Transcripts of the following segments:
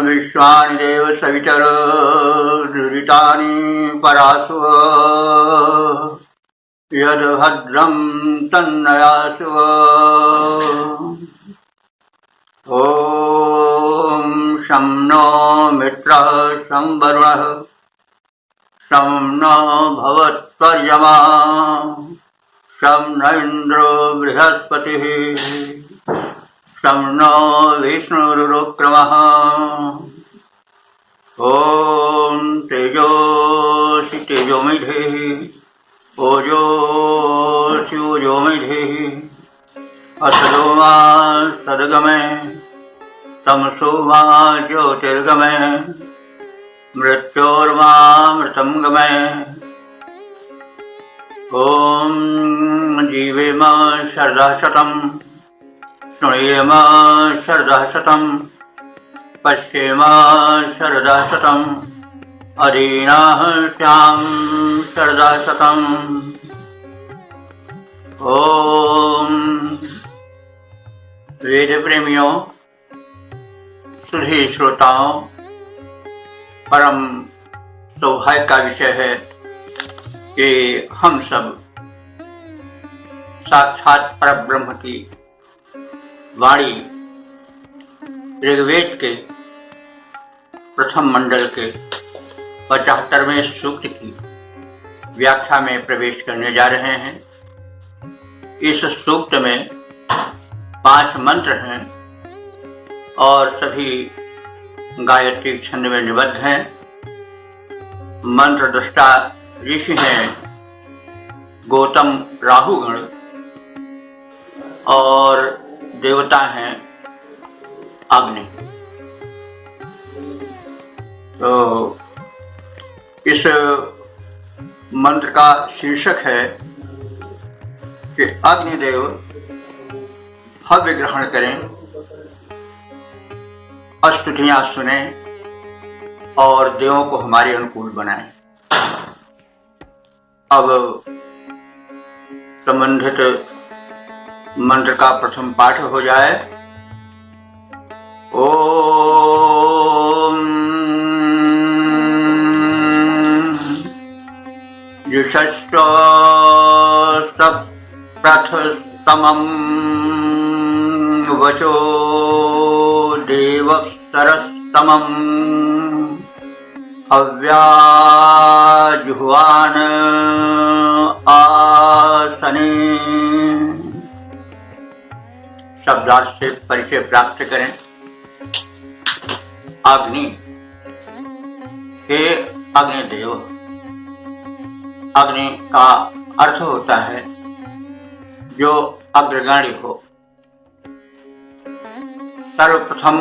विश्वानि देव सवितरो दुरितानि परासुव यद् भद्रं तन्नयासुव। ॐ शं नो मित्रः शं वरुणः शं नो भवत्वर्यमा शं न इन्द्रो बृहस्पतिः शं नो विष्णुरुक्रमः। ॐ तेजोषि तेजोमिधेः ओजोषि ओजोमिधेः असतो मा सद्गमय तमसो मा ज्योतिर्गमय मृत्योर्मा मृतं गमय। ॐ जीवेम शरदः शतं शृणुयेम शरदः शतं पश्येम शरदः शतम् अदीनाः स्याम शरदः शतम्। ओम वेद प्रेमियों, सुधी श्रोताओं, परम सौभाग्य का विषय है कि हम सब साक्षात परब्रह्म की वाणी ऋग्वेद के प्रथम मंडल के 75वें सूक्त की व्याख्या में प्रवेश करने जा रहे हैं। इस सूक्त में 5 मंत्र हैं और सभी गायत्री छंद में निबद्ध हैं। मंत्र दृष्टा ऋषि हैं गौतम राहुगण और देवता हैं अग्नि। तो इस मंत्र का शीर्षक है कि अग्निदेव हव्य ग्रहण करें, स्तुतियां सुने और देवों को हमारे अनुकूल बनाएं। अब संबंधित मंत्र का प्रथम पाठ हो जाए। ओम युषस्प्रथमं वचो देवस्तरस्तमं हव्याजुह्वान आसने। शब्दार्थ से परिचय प्राप्त करें। अग्नि, हे अग्निदेव। अग्नि का अर्थ होता है जो अग्रगामी हो, सर्वप्रथम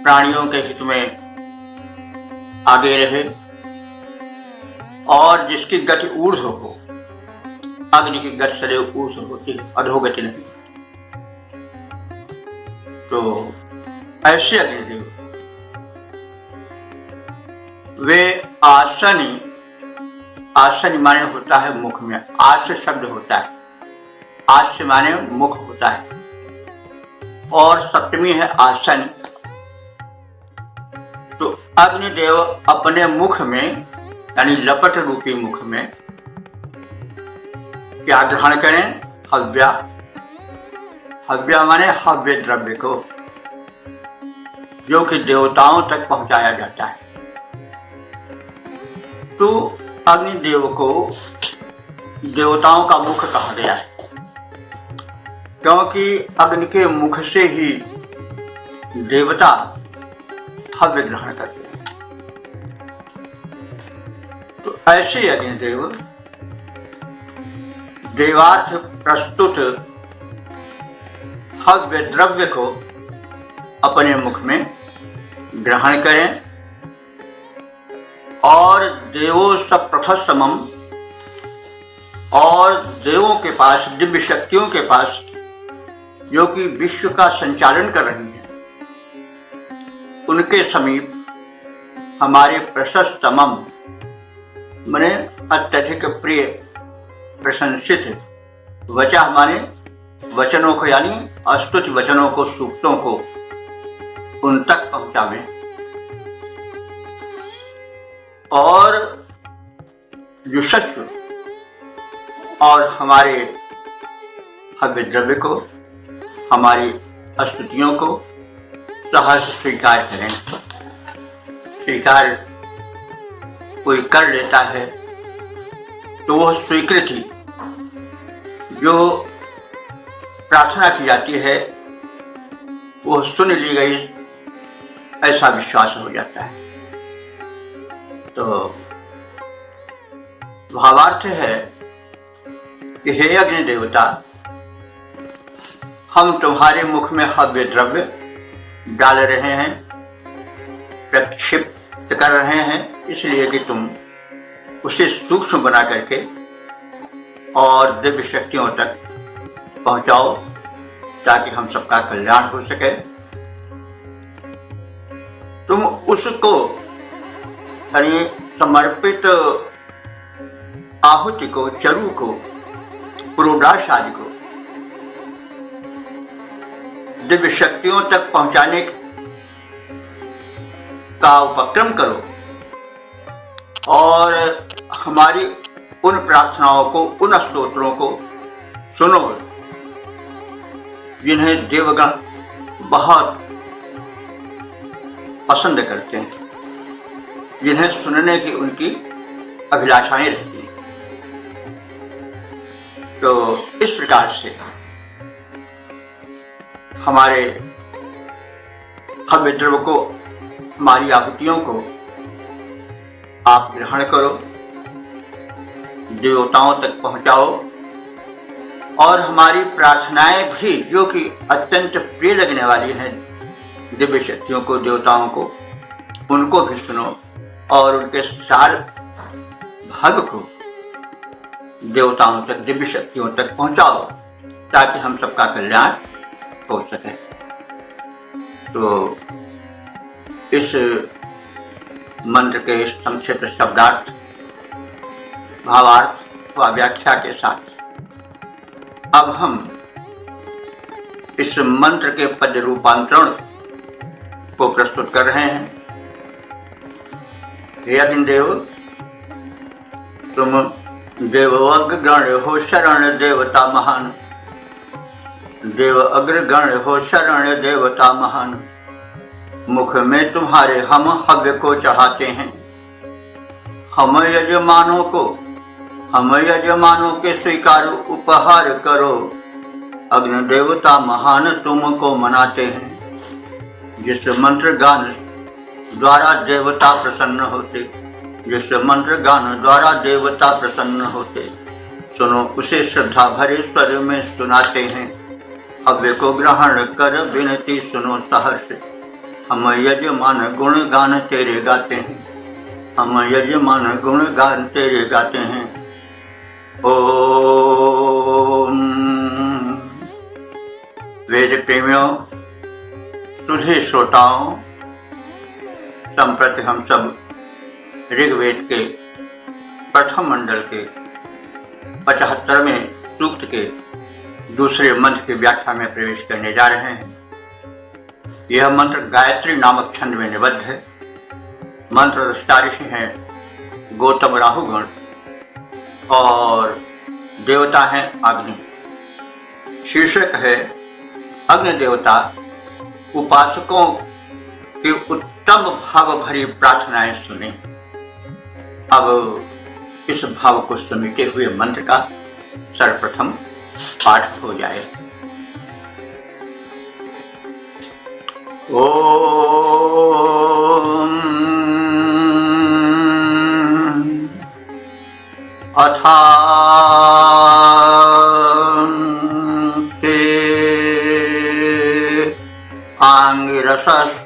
प्राणियों के हित में आगे रहे और जिसकी गति ऊर्ध्व हो। अग्नि की गति सदैव ऊर्ध्व होती है, अधोगति नहीं। तो ऐसे अग्निदेव वे आसनी, आसनी माने होता है मुख में, आस शब्द होता है, आस माने मुख होता है और सप्तमी है आसन। तो अग्निदेव अपने मुख में यानी लपट रूपी मुख में क्या ग्रहण करें? हव्या। हव्या माने हव्य द्रव्य को, जो कि देवताओं तक पहुंचाया जाता है। तो अग्निदेव को देवताओं का मुख कहा गया है, क्योंकि अग्नि के मुख से ही देवता हव्य ग्रहण करते हैं। तो ऐसे अग्निदेव देवार्थ प्रस्तुत हव्य द्रव्य को अपने मुख में ग्रहण करें और देवो सप्रथसमम, और देवों के पास, दिव्य शक्तियों के पास, जो कि विश्व का संचालन कर रही है, उनके समीप हमारे प्रशस्तमम माने अत्यधिक प्रिय प्रशंसित, वचा माने वचनों को, यानी अस्तुति वचनों को, सूक्तों को उन तक पहुंचावे, और यशस्व और हमारे हव्य द्रव्य को, हमारी स्तुतियों को सहज स्वीकार करें। स्वीकार कोई कर लेता है तो वह स्वीकृति जो प्रार्थना की जाती है वह सुन ली गई, ऐसा विश्वास हो जाता है। तो भावार्थ है कि हे अग्नि देवता, हम तुम्हारे मुख में हव्य द्रव्य डाल रहे हैं, प्रक्षिप्त कर रहे हैं, इसलिए कि तुम उसे सूक्ष्म बना करके और दिव्य शक्तियों तक पहुंचाओ, ताकि हम सबका कल्याण हो सके। तुम उसको यानी समर्पित आहुति को, चरु को, पुरोडाश आदि को दिव्य शक्तियों तक पहुंचाने का उपक्रम करो, और हमारी उन प्रार्थनाओं को, उन स्तोत्रों को सुनो जिन्हें देवगण बहुत पसंद करते हैं, जिन्हें सुनने की उनकी अभिलाषाएं रहती हैं। तो इस प्रकार से हमारे हव्य द्रव्य को, हमारी आहुतियों को आप ग्रहण करो, देवताओं तक पहुंचाओ, और हमारी प्रार्थनाएं भी जो कि अत्यंत प्रिय लगने वाली हैं दिव्य शक्तियों को, देवताओं को, उनको भी सुनो और उनके सार भाग को देवताओं तक, दिव्य शक्तियों तक पहुंचाओ, ताकि हम सबका कल्याण हो सके। तो इस मंत्र के संक्षिप्त शब्दार्थ, भावार्थ व व्याख्या के साथ अब हम इस मंत्र के पद रूपांतरण को प्रस्तुत कर रहे हैं। हे अग्निदेव, तुम देवअग्रगण हो शरण देवता महान, देव अग्रगण हो शरण देवता महान, मुख में तुम्हारे हम हव्य को चढ़ाते हैं, हम यजमानों के स्वीकार उपहार करो, अग्नि देवता महान तुमको मनाते हैं। जिस मंत्र गान द्वारा देवता प्रसन्न होते, जिस मंत्र गान द्वारा देवता प्रसन्न होते, सुनो उसे श्रद्धा भरे स्वर में सुनाते हैं। हव्य को ग्रहण कर विनती सुनो सहर्ष, हम यजमान गुण गान तेरे गाते हैं, हम यजमान गुण गान तेरे गाते हैं। ओम। वेद प्रेमियों, सुधे श्रोताओं, संप्रति हम सब ऋग्वेद के प्रथम मंडल के 75वें सूक्त के दूसरे मंत्र की व्याख्या में प्रवेश करने जा रहे हैं। यह मंत्र गायत्री नामक छंद में निबद्ध है। मंत्र ऋषि हैं गौतम राहुगण और देवता हैं अग्नि। शीर्षक है अग्नि देवता उपासकों की उत्तम भाव भरी प्रार्थनाएं सुने। अब इस भाव को समेटे हुए मंत्र का सर्वप्रथम पाठ हो जाए। ओम अथान्ते आंगिरसस्तमाग्ने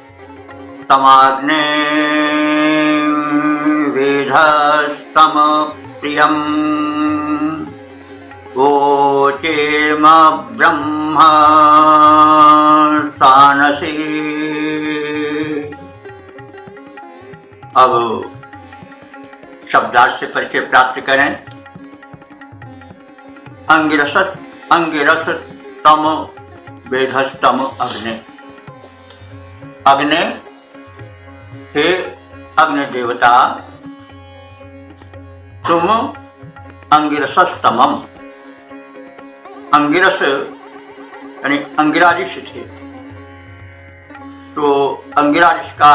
वेदाग्ने वेधस्तम प्रियम वोचेम ब्रह्म सानसी। अब शब्दार्थ से परिचय प्राप्त करें। अंगिरस तम वेधस्तम अग्नि। अग्नि, हे अग्नि देवता, तुम अंगिरसस्तमम, अंगिरस यानी अंगिरा ऋषि थे, तो अंगिरा ऋषि का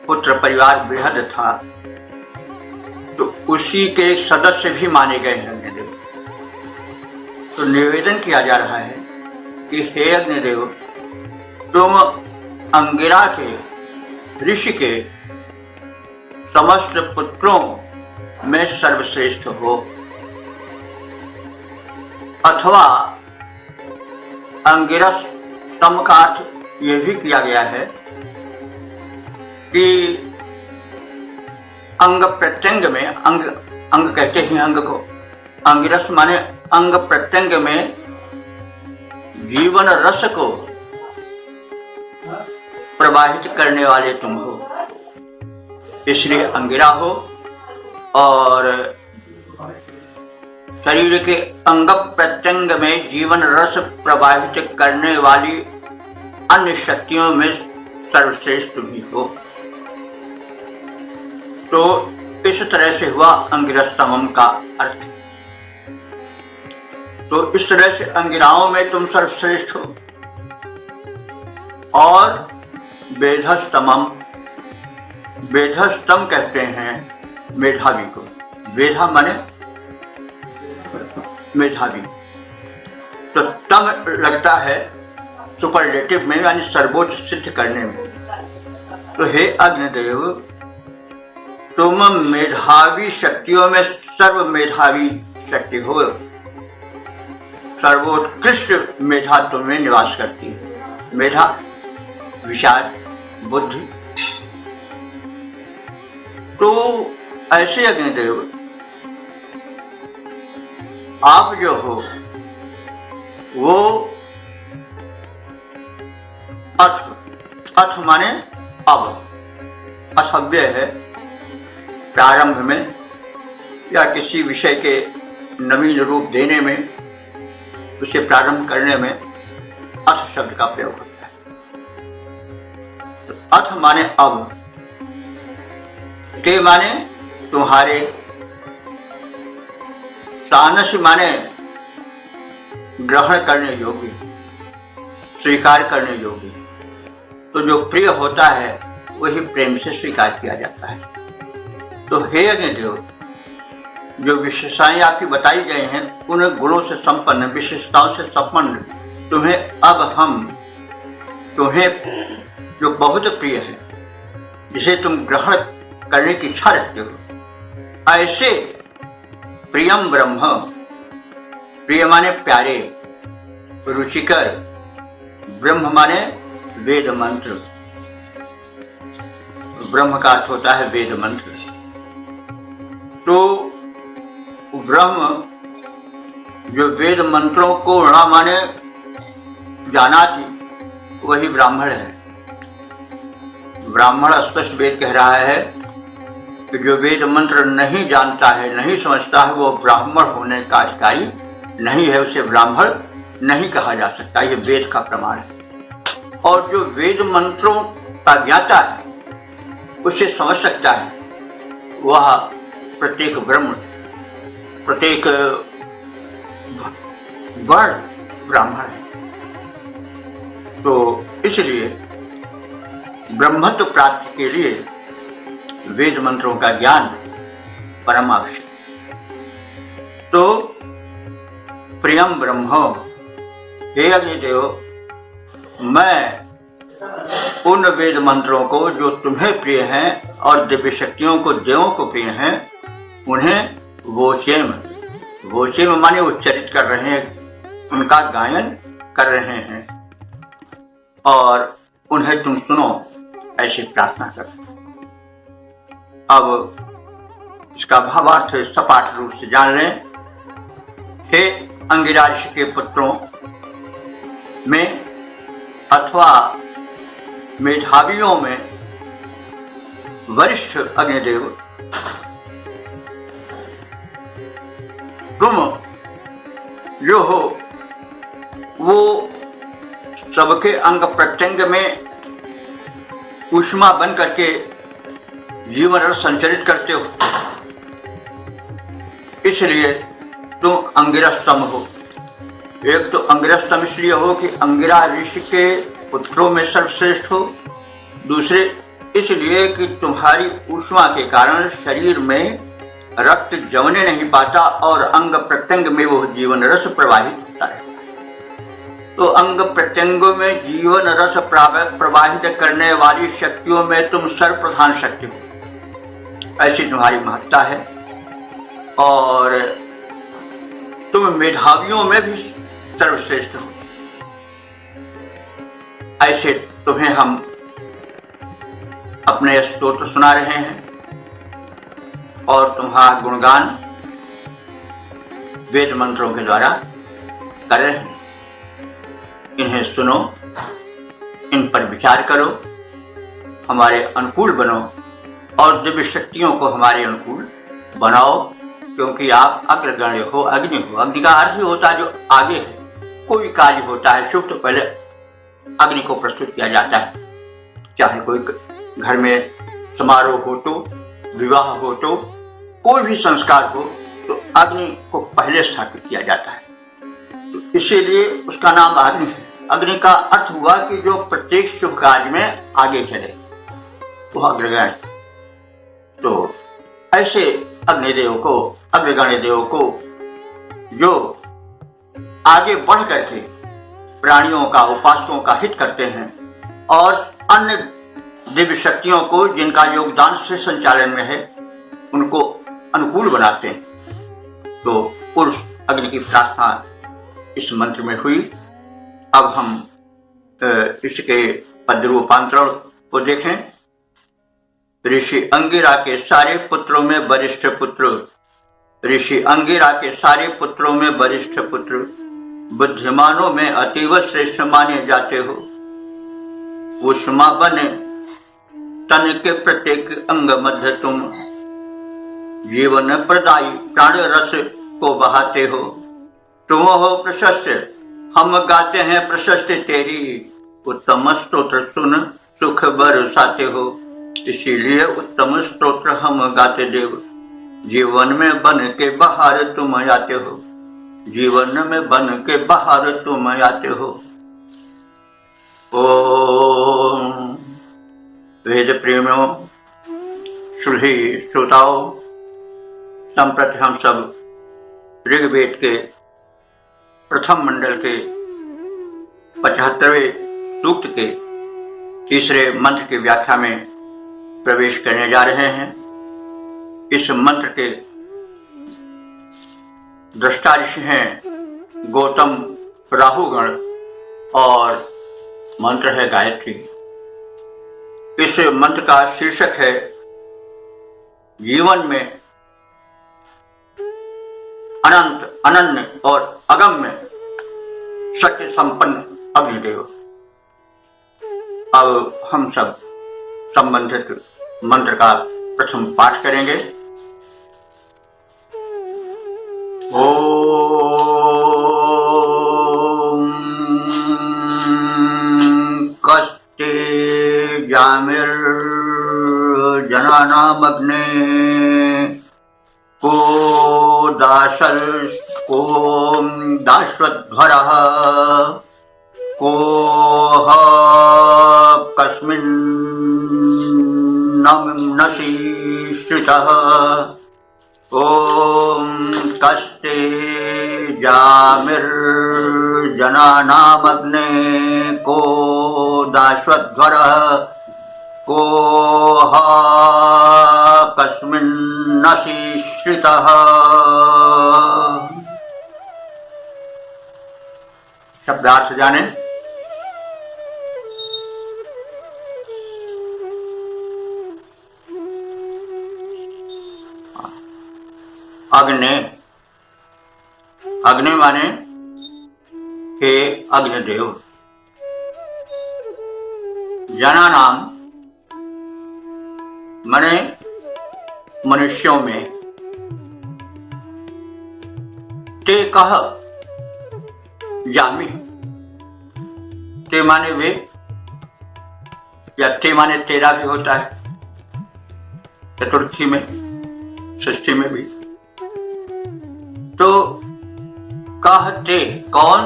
पुत्र परिवार बृहद था, तो उसी के सदस्य भी माने गए हैं अग्निदेव। तो निवेदन किया जा रहा है कि हे अग्निदेव, तुम अंगिरा के, ऋषि के समस्त पुत्रों में सर्वश्रेष्ठ हो। अथवा अंगिरस तम का अर्थ यह भी किया गया है कि अंग प्रत्यंग में, अंग कहते हैं अंग को, अंगिरस माने अंग प्रत्यंग में जीवन रस को प्रवाहित करने वाले तुम हो, इसलिए अंगिरा हो। और शरीर के अंग प्रत्यंग में जीवन रस प्रवाहित करने वाली अन्य शक्तियों में सर्वश्रेष्ठ भी हो। तो इस तरह से हुआ अंगिरस्तमम का अर्थ। तो इस तरह से अंगिराओं में तुम सर्वश्रेष्ठ हो। और वेधस्तमम, वेधस्तम कहते हैं मेधावी को। वेधा माने मेधावी, तो तम लगता है सुपरलेटिव में, यानी सर्वोच्च सिद्ध करने में। तो हे अग्निदेव, तुम मेधावी शक्तियों में सर्व मेधावी शक्ति हो, सर्वोत्कृष्ट मेधा तुम्हें निवास करती है। मेधा, विचार, बुद्धि। तो ऐसे अग्निदेव आप जो हो वो अथ माने अब, अथव्य है। प्रारंभ में या किसी विषय के नवीन रूप देने में, उसे प्रारंभ करने में अथ शब्द का प्रयोग होता है। तो अथ माने अब, ते माने तुम्हारे, सानस माने ग्रहण करने योग्य, स्वीकार करने योग्य। तो जो प्रिय होता है वही प्रेम से स्वीकार किया जाता है। तो हे अग्निदेव, जो विशेषताएं आपकी बताई गई हैं, उन गुणों से संपन्न, विशेषताओं से संपन्न तुम्हें जो बहुत प्रिय है, जिसे तुम ग्रहण करने की इच्छा रखते हो, ऐसे प्रियम ब्रह्म, प्रिय माने प्यारे, रुचिकर, ब्रह्म माने वेद मंत्र। ब्रह्म का अर्थ होता है वेद मंत्र। तो ब्रह्म जो वेद मंत्रों को न माने जाना थी, वही ब्राह्मण है। ब्राह्मण स्पष्ट वेद कह रहा है कि जो वेद मंत्र नहीं जानता है, नहीं समझता है, वो ब्राह्मण होने का अधिकारी नहीं है, उसे ब्राह्मण नहीं कहा जा सकता। ये वेद का प्रमाण है। और जो वेद मंत्रों का ज्ञाता है, उसे समझ सकता है, वह प्रत्येक ब्रह्म, प्रत्येक वर्ण ब्राह्मण है। तो इसलिए ब्रह्मत्व प्राप्ति के लिए वेद मंत्रों का ज्ञान परम आवश्यक। तो प्रियम ब्रह्म, हे अग्निदेव, मैं उन वेद मंत्रों को जो तुम्हें प्रिय हैं और दिव्य शक्तियों को, देवों को प्रिय हैं, उन्हें वोचेम माने उच्चरित कर रहे हैं, उनका गायन कर रहे हैं और उन्हें तुम सुनो, ऐसी प्रार्थना कर। अब इसका भावार्थ सपाट रूप से जान लें। हे अंगिरा ऋषि के पुत्रों में अथवा मेधावियों में वरिष्ठ अग्निदेव, तुम जो हो वो सबके अंग प्रत्यंग में ऊष्मा बन करके जीवन रस संचरित करते हो, इसलिए तुम अंगिरस्तम हो। एक तो अंगिरस्तम इसलिए हो कि अंगिरा ऋषि के पुत्रों में सर्वश्रेष्ठ हो, दूसरे इसलिए कि तुम्हारी ऊष्मा के कारण शरीर में रक्त जमने नहीं पाता और अंग प्रत्यंग में वो जीवन रस प्रवाहित होता है। तो अंग प्रत्यंगों में जीवन रस प्रवाहित करने वाली शक्तियों में तुम सर्वप्रधान शक्ति हो, ऐसी तुम्हारी महत्ता है। और तुम मेधावियों में भी सर्वश्रेष्ठ हो। ऐसे तुम्हें हम अपने स्तोत्र सुना रहे हैं और तुम्हारा गुणगान वेद मंत्रों के द्वारा कर रहे हैं। इन्हें सुनो, इन पर विचार करो, हमारे अनुकूल बनो और दिव्य शक्तियों को हमारे अनुकूल बनाओ, क्योंकि आप अग्रगण्य हो, अग्नि हो। अग्नि का अर्थ ही होता है जो आगे है। कोई कार्य होता है शुभ तो पहले अग्नि को प्रस्तुत किया जाता है। चाहे कोई घर में समारोह हो तो, विवाह हो तो, कोई भी संस्कार हो तो अग्नि को पहले स्थापित किया जाता है। तो इसीलिए उसका नाम अग्नि है। अग्नि का अर्थ हुआ कि जो प्रत्येक शुभ कार्य में आगे चले, वो अग्रगण्य। तो ऐसे अग्निदेव को, अग्रगण्य देव को जो आगे बढ़ करके प्राणियों का, उपासकों का हित करते हैं और अन्य दिव्य शक्तियों को जिनका योगदान से संचालन में है उनको अनुकूल बनाते हैं। तो उस अग्नि की प्रार्थना इस मंत्र में हुई। अब हम इसके पद रूपांतरण को देखें। ऋषि अंगिरा के सारे पुत्रों में वरिष्ठ पुत्र, ऋषि अंगिरा के सारे पुत्रों में वरिष्ठ पुत्र, बुद्धिमानों में अतीव श्रेष्ठ माने जाते हो। उष्मा बने तन के प्रत्येक अंग मध्य तुम, जीवन प्रदायी प्राण रस को बहाते हो। तुम हो प्रशस्त, हम गाते हैं प्रशस्ति तेरी, उत्तम स्तोत्र सुन सुख बरसाते हो। इसीलिए उत्तम स्तोत्र हम गाते देव, जीवन में बन के बाहर तुम आते हो, जीवन में बन के बाहर तुम आते हो। ओम वेद प्रेमियों, सुधी श्रोताओं, संप्रति हम सब ऋग्वेद के प्रथम मंडल के 75वें सूक्त के तीसरे मंत्र की व्याख्या में प्रवेश करने जा रहे हैं। इस मंत्र के दृष्टा ऋषि हैं गौतम, राहुगण और मंत्र है गायत्री। इस मंत्र का शीर्षक है जीवन में अनंत, अनन्य और अगम्य शक्ति संपन्न अग्निदेव। अब हम सब संबंधित मंत्र का प्रथम पाठ करेंगे। ओम कस्ते जामिर जनानामग्ने को दाशल को दाश्वध्वरः को कस्मिन् नमनसि श्रितः। ओम कस्ते जामिर जनानामग्ने को दाश्वध्वरः को कस्मिन्नसि श्रितः। शब्दार्थ जाने। अग्नि, अग्नि माने हे अग्निदेव। जनानाम माने मनुष्यों में, ते कह जामी, ते माने वे, या ते माने तेरा भी होता है चतुर्थी में, षष्ठी में भी। तो कहते कौन,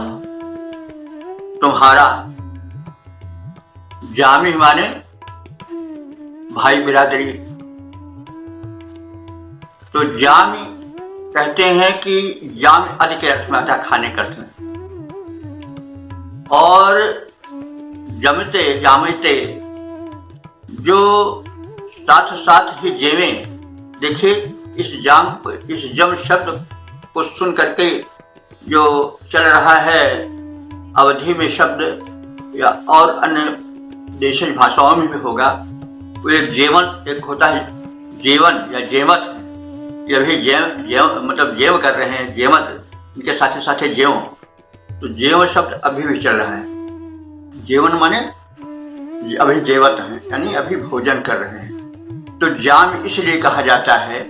तुम्हारा। जामी माने भाई बिरादरी। तो जामी कहते हैं कि जाम आदि के अर्थ में आता है खाने के अर्थ में, और जमते जामते जो साथ साथ ही जेवे। देखिए इस जम शब्द को सुन करके जो चल रहा है अवधि में शब्द या और अन्य देशी भाषाओं में भी होगा, वो एक जेवन, एक होता है जेवन या जेमत। ये भी जेव मतलब जेव कर रहे हैं, जेमत, इनके साथ साथ जेव। तो जेव शब्द अभी भी चल रहा है। जेवन माने अभी जेवत हैं, यानी अभी भोजन कर रहे हैं। तो जाम इसलिए कहा जाता है,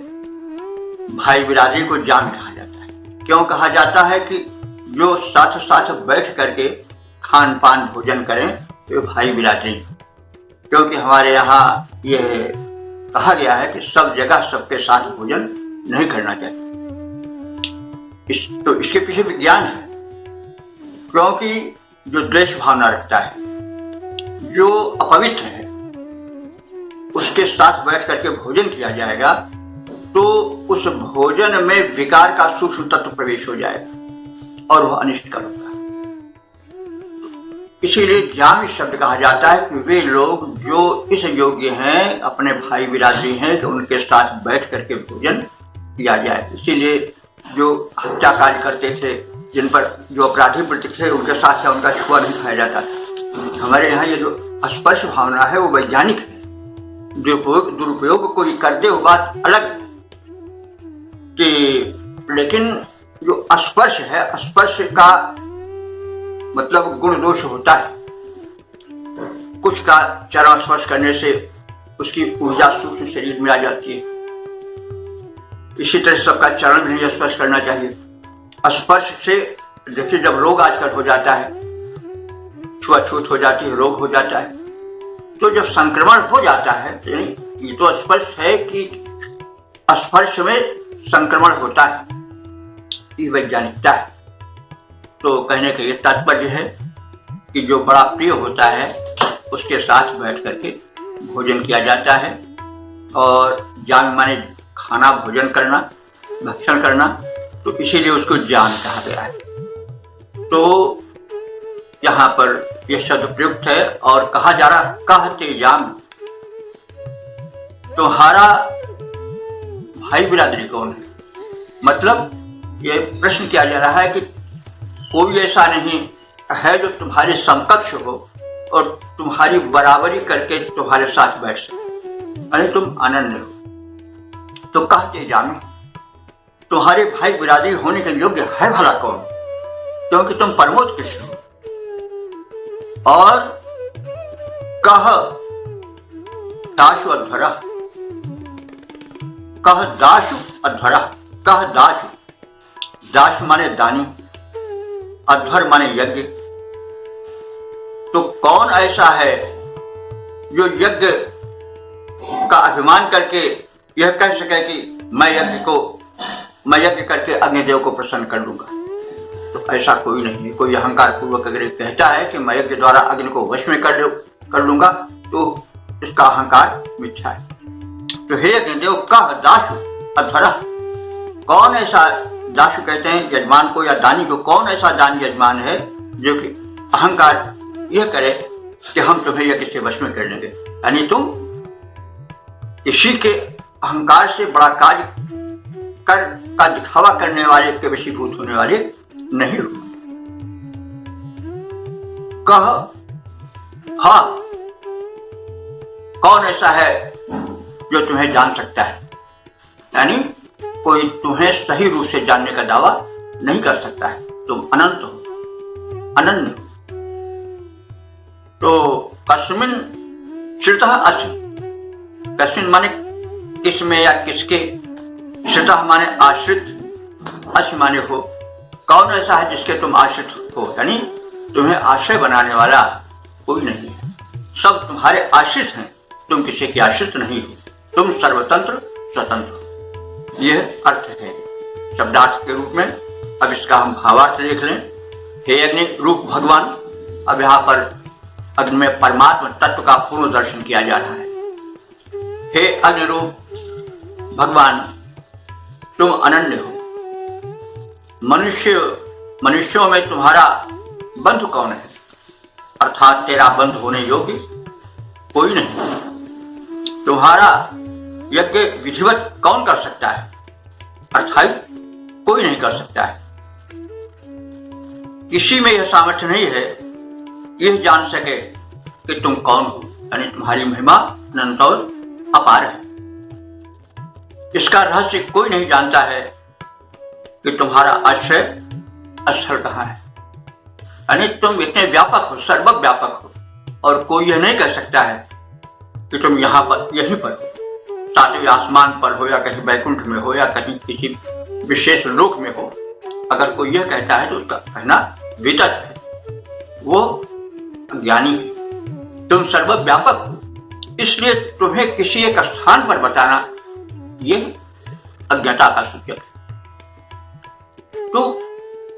भाई बिरादरी को जाम कहा जाता है। क्यों कहा जाता है कि जो साथ साथ बैठ करके खान पान भोजन करें तो भाई बिरादरी। क्योंकि हमारे यहाँ ये कहा गया है कि सब जगह सबके साथ भोजन नहीं करना चाहिए। तो इसके पीछे विज्ञान है। क्योंकि जो द्वेष भावना रखता है, जो अपवित्र है, उसके साथ बैठ करके भोजन किया जाएगा तो उस भोजन में विकार का सूक्ष्म तत्व प्रवेश हो जाएगा और वह अनिष्टकर होगा। इसीलिए जामी शब्द कहा जाता है कि वे लोग जो इस योग्य हैं, अपने भाई बिरादरी हैं, तो उनके साथ बैठ करके भोजन किया जाए। इसीलिए जो हत्या कार्य करते थे, जिन पर जो अपराधी वृत्ति थे, उनके साथ उनका छुआ नहीं खाया जाता था। हमारे यहाँ ये जो स्पर्श भावना है वो वैज्ञानिक है। दुरुपयोग कोई करते हो बात अलग कि, लेकिन जो स्पर्श है, स्पर्श का मतलब गुण दोष होता है। कुछ का चरण स्पर्श करने से उसकी ऊर्जा सूक्ष्म शरीर में आ जाती है। इसी तरह सबका चरण भी नहीं स्पर्श करना चाहिए। स्पर्श से देखिए जब रोग आजकल हो जाता है, छुआछूत हो जाती है, रोग हो जाता है, तो जब संक्रमण हो जाता है, ये तो स्पर्श है कि स्पर्श में संक्रमण होता है, ये वैज्ञानिकता है। तो कहने का ये तात्पर्य है कि जो बड़ा प्रिय होता है उसके साथ बैठ करके भोजन किया जाता है। और जाम माने खाना, भोजन करना, भक्षण करना, तो इसीलिए उसको जाम कहा गया है। तो यहाँ पर यह शब्द प्रयुक्त है और कहा जा रहा, कहते जाम, तुम्हारा भाई बिरादरी कौन है। मतलब ये प्रश्न किया जा रहा है कि कोई ऐसा नहीं है जो तुम्हारे समकक्ष हो और तुम्हारी बराबरी करके तुम्हारे साथ बैठ सके, अरे तुम अनन्य हो। तो कहते जामी, तुम्हारे भाई बिरादरी होने के योग्य है भला कौन, क्योंकि तुम परमोत्कृष्ट हो। और कह दाशु अध्वरा, कह दाशु अध्वरा, कह दाशु, दाशु माने दानी, अध्वर माने यज्ञ। तो कौन ऐसा है जो यज्ञ का अभिमान करके यह कह सके कि मैं यज्ञ करके अग्निदेव को प्रसन्न कर लूंगा। तो ऐसा कोई नहीं है। कोई अहंकार पूर्वक अगर कहता है कि मैं यज्ञ द्वारा अग्नि को वश में कर लूंगा, तो इसका अहंकार मिथ्या है। तो हे अग्निदेव, कह दाशु अध्वरा, कौन ऐसा, दाशु कहते हैं यजमान को या दानी को, कौन ऐसा दानी यजमान है जो कि अहंकार यह करे कि हम तुम्हें यज्ञ के वश में कर लेंगे। यानी तुम किसी के अहंकार से बड़ा कार्य का दिखावा करने वाले के वशीभूत होने वाले नहीं हो। कह हाँ, कौन ऐसा है जो तुम्हें जान सकता है, यानी कोई तुम्हें सही रूप से जानने का दावा नहीं कर सकता है। तुम अनंत हो, अनन्य हो। तो कस्मिन श्रितः असि, कस्मिन माने किसमें या किसके, श्रितः माने आश्रित, असि माने हो। कौन ऐसा है जिसके तुम आश्रित हो, यानी तुम्हें आश्रय बनाने वाला कोई नहीं है। सब तुम्हारे आश्रित हैं, तुम किसी के आश्रित नहीं हो। तुम सर्वतंत्र स्वतंत्र हो। यह अर्थ है शब्दार्थ के रूप में। अब इसका हम भावार्थ देख लें। हे अग्नि रूप भगवान, अब यहाँ पर अग्नि में परमात्मा तत्व का पूर्ण दर्शन किया जा रहा है। हे अग्नि रूप भगवान, तुम अनन्य हो। मनुष्यों में तुम्हारा बंधु कौन है, अर्थात तेरा बंधु होने योग्य कोई नहीं। तुम्हारा यज्ञ विधिवत कौन कर सकता है, अर्थात कोई नहीं कर सकता है। किसी में यह सामर्थ्य नहीं है यह जान सके कि तुम कौन हो, यानी तुम्हारी महिमा अनंत और अपार है। इसका रहस्य कोई नहीं जानता है कि तुम्हारा आश्रय स्थल कहाँ है, यानी तुम इतने व्यापक हो, सर्वव्यापक हो, और कोई यह नहीं कह सकता है कि तुम यहाँ पर, यहीं पर हो, सातवें आसमान पर हो, या कहीं बैकुंठ में हो, या कहीं किसी विशेष लोक में हो। अगर कोई यह कहता है तो उसका कहना वितत है, वो ज्ञानी है। तुम सर्वव्यापक हो, इसलिए तुम्हें किसी एक स्थान पर बताना यह अज्ञाता का सूचक है। तो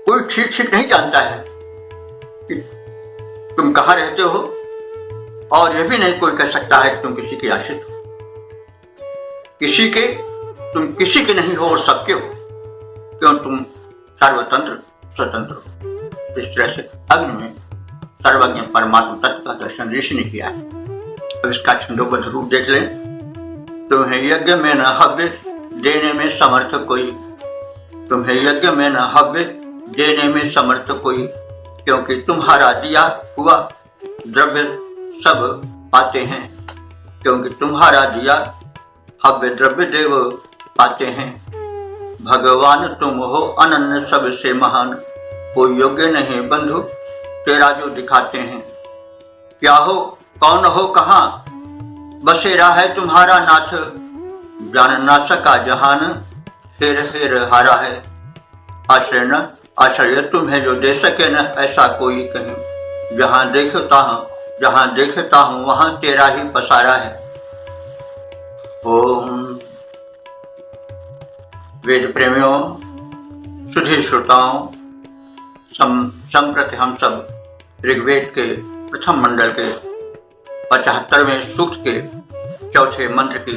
कोई ठीक नहीं जानता है कि तुम कहाँ रहते हो, और यह भी नहीं कोई कह सकता है कि तुम किसी के आश्रित हो। तुम किसी के नहीं हो और सबके हो, क्यों तुम सर्वतंत्र स्वतंत्र हो। इस तरह से अग्नि में सर्वज्ञ परमात्मा तत्व का दर्शन ऋषि ने किया है। अब इसका छंदोबद्ध रूप देख लें। तुम्हें यज्ञ में न हव्य देने में समर्थ कोई, तुम्हें यज्ञ में न हव्य देने में समर्थ कोई, क्योंकि तुम्हारा दिया हुआ द्रव्य सब पाते हैं, क्योंकि तुम्हारा दिया हव्य द्रव्य देव पाते हैं। भगवान तुम हो अनन्य सबसे महान, कोई योग्य नहीं बंधु तेरा जो दिखाते हैं। क्या हो, कौन हो, कहाँ बसेरा है तुम्हारा नाथ, जान ना सका जहान, हेर हेर हारा है। आश्रय न आश्रय तुम्हें जो दे सके न ऐसा कोई कहीं, जहां देखता हूं वहां तेरा ही पसारा है। ओम। वेद प्रेमियों, सुधी श्रोताओं, संप्रति हम सब ऋग्वेद के प्रथम मंडल के 75वें सूक्त के चौथे मंत्र की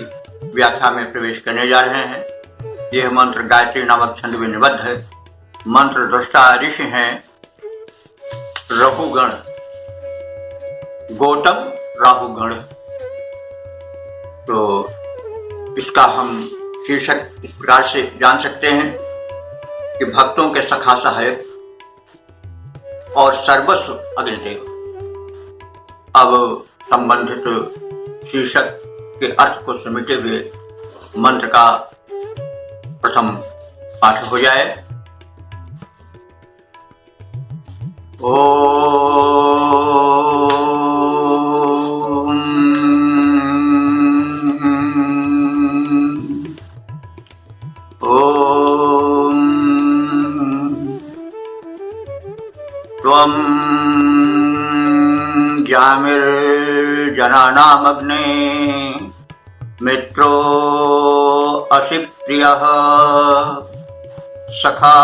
व्याख्या में प्रवेश करने जा रहे हैं। यह मंत्र गायत्री नामक छंद में निबद्ध है। मंत्र दृष्टा ऋषि हैं रघुगण, गौतम राहुगण। तो इसका हम शीर्षक इस प्रकार से जान सकते हैं कि भक्तों के सखा सहायक और सर्वस्व अग्निदेव। अब संबंधित शीर्षक के अर्थ को समेटे हुए मंत्र का प्रथम पाठ हो जाए। त्वं ज्ञामिर्जनानामग्ने मित्रो असि प्रियः, सखा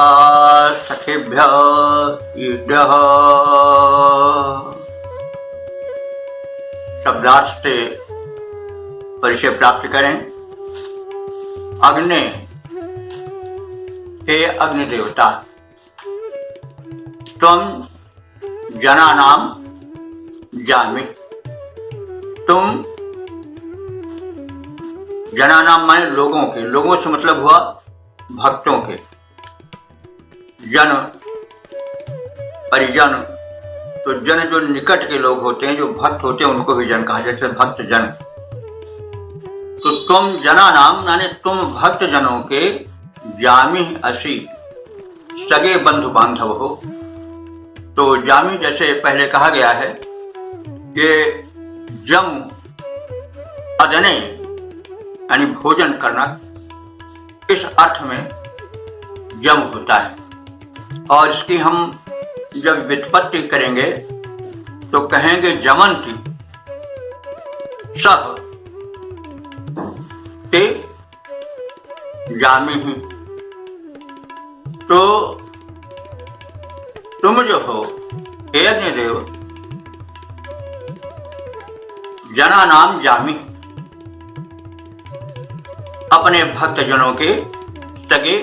सखेभ्यः ईभ्यः। शब्दार्थ से परिचय प्राप्त करें। अग्नि, हे अग्नि देवता, तुम जनानाम जामि, तुम जनानाम माने लोगों के, लोगों से मतलब हुआ भक्तों के। जन परिजन, तो जन जो निकट के लोग होते हैं, जो भक्त होते हैं, उनको भी जन कहा जाता है, भक्त जन। तो तुम जनानाम माने तुम भक्त जनों के जामी असी सगे बंधु बांधव हो। तो जामी जैसे पहले कहा गया है कि जम अदने यानी भोजन करना, इस अर्थ में जम होता है। और इसकी हम जब व्युत्पत्ति करेंगे तो कहेंगे जमंती सह ते जामी ही। तो तुम जो हो हे अग्निदेव जना नाम जामी, अपने भक्तजनों के सगे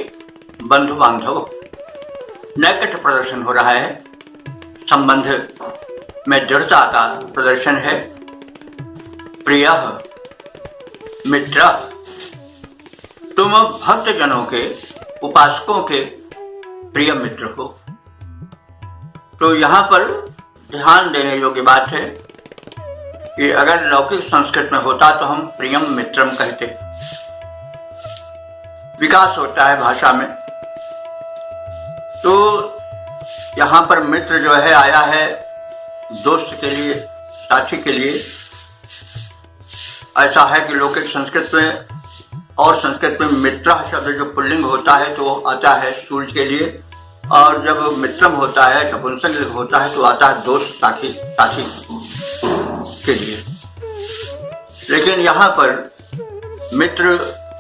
बंधु बांधव। नैकट प्रदर्शन हो रहा है, संबंध में दृढ़ता का प्रदर्शन है। प्रिय मित्र, तुम भक्तजनों के, उपासकों के प्रिय मित्र हो। तो यहाँ पर ध्यान देने योग्य बात है कि अगर लौकिक संस्कृत में होता तो हम प्रियम मित्रम कहते। विकास होता है भाषा में। तो यहाँ पर मित्र जो है आया है दोस्त के लिए, साथी के लिए। ऐसा है कि लौकिक संस्कृत में और संस्कृत में मित्र शब्द जो पुल्लिंग होता है तो आता है सूर्य के लिए, और जब मित्रम होता है नपुंसक होता है तो आता है दोस्त, साथी के लिए। लेकिन यहाँ पर मित्र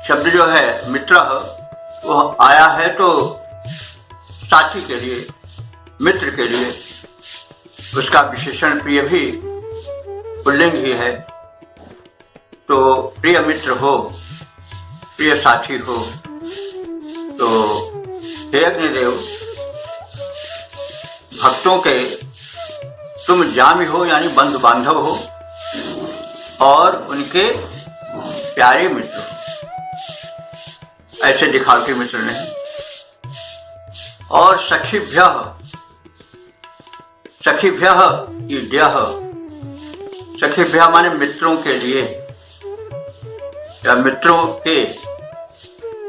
शब्द जो है, मित्र, वो आया है तो साथी के लिए, मित्र के लिए। उसका विशेषण प्रिय भी पुल्लिंग ही है। तो प्रिय मित्र हो, प्रिय साथी हो। तो हे अग्निदेव, भक्तों के तुम जामी हो यानी बंधु बांधव हो और उनके प्यारे मित्र हो, ऐसे दिखावटी मित्र नहीं। और सखीभ्यः ईड्यः, सखीभ्यः माने मित्रों के लिए या मित्रों के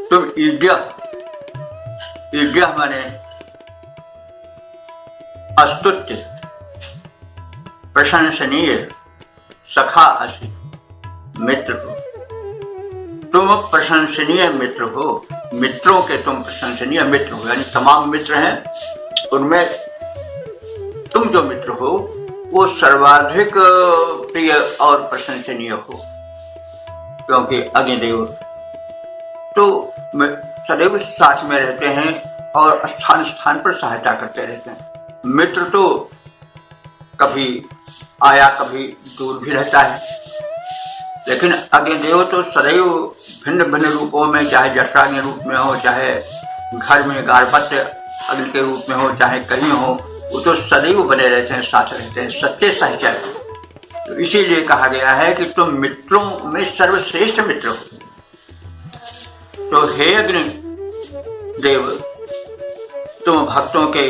तुम ईड्यः माने अस्तुत्य प्रशंसनीय सखा असि मित्र हो। तुम प्रशंसनीय मित्र हो, मित्रों के तुम प्रशंसनीय मित्र हो। यानी तमाम मित्र हैं, उनमें तुम जो मित्र हो वो सर्वाधिक प्रिय और प्रशंसनीय हो। क्योंकि अग्निदेव तो सदैव साथ में रहते हैं और स्थान स्थान पर सहायता करते रहते हैं। मित्र तो कभी आया कभी दूर भी रहता है, लेकिन अग्निदेव तो सदैव भिन्न भिन्न रूपों में, चाहे जठराग्नि रूप में हो, चाहे घर में गार्भत्य अग्नि के रूप में हो, चाहे कहीं हो, वो तो सदैव बने रहते हैं, साथ रहते हैं, सत्य सहचर। तो इसीलिए कहा गया है कि तुम मित्रों में सर्वश्रेष्ठ मित्र हो। तो हे अग्नि देव, तुम भक्तों के